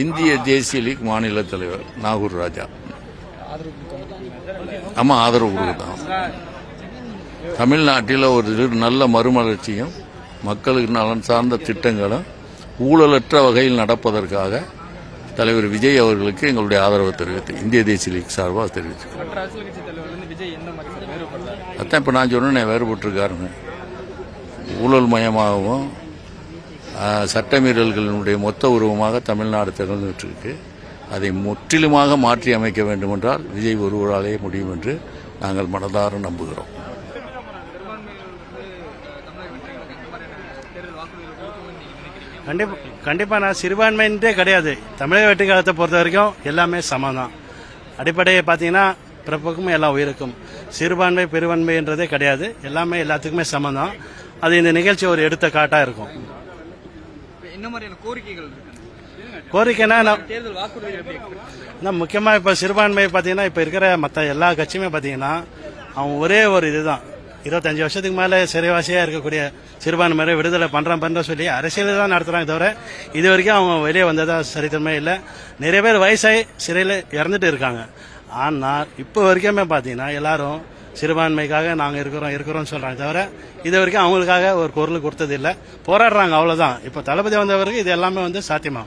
இந்திய தேசிய லீக் மாநில தலைவர் நாகூர் ராஜா. ஆமா, ஆதரவு கொடுக்குதான். தமிழ்நாட்டில் ஒரு நல்ல மறுமலர்ச்சியும் மக்களுக்கு நலன் சார்ந்த திட்டங்களும் ஊழலற்ற வகையில் நடப்பதற்காக தலைவர் விஜய் அவர்களுக்கு எங்களுடைய ஆதரவை தெரிவித்து இந்திய தேசிய லீக் சார்பாக தெரிவித்து. அதான் இப்போ நான் சொன்னேன், வேறுபட்டிருக்காருன்னு. ஊழல் மயமாகவும் சட்டமீறல்களினுடைய மொத்த உருவமாக தமிழ்நாடு திகழ்ந்துட்டு இருக்கு. அதை முற்றிலுமாக மாற்றி அமைக்க வேண்டும் என்றால் விஜய் ஒருவராலே முடியும் என்று நாங்கள் மனதார நம்புகிறோம். கண்டிப்பா நான் சிறுபான்மைன்றே கிடையாது. தமிழக வெற்றி கழகத்தை பொறுத்த வரைக்கும் எல்லாமே சமம். அடிப்படையை பார்த்தீங்கன்னா பிறப்புக்கும் எல்லாம் உயிருக்கும் சிறுபான்மை பெரும்பான்மைன்றதே கிடையாது. எல்லாமே எல்லாத்துக்குமே சமம் தான். அது இந்த நிகழ்ச்சி ஒரு எடுத்த காட்டா இருக்கும். கோரிக்கைனா முக்கியமா இப்ப சிறுபான்மை பாத்தீங்கன்னா இப்ப இருக்கிற மற்ற எல்லா கட்சியுமே பாத்தீங்கன்னா அவங்க ஒரே ஒரு இதுதான், 25 வருஷத்துக்கு மேல சிறைவாசியா இருக்கக்கூடிய சிறுபான்மையை விடுதலை பண்ற சொல்லி அரசியல் தான் நடத்துறாங்க தவிர இது வரைக்கும் அவங்க வெளியே வந்ததா சரித்திரமே இல்லை. நிறைய பேர் வயசாகி சிறையில் இறந்துட்டு இருக்காங்க. ஆனால் இப்போ வரைக்குமே பாத்தீங்கன்னா எல்லாரும் சிறுபான்மைக்காக நாங்க இருக்கிறோம் சொல்றாங்க தவிர இது வரைக்கும் அவங்களுக்காக ஒரு குரல் கொடுத்தது இல்லை. போராடுறாங்க, அவ்வளவுதான். இப்ப தளபதி வந்தவருக்கு இது எல்லாமே சாத்தியமாகும்.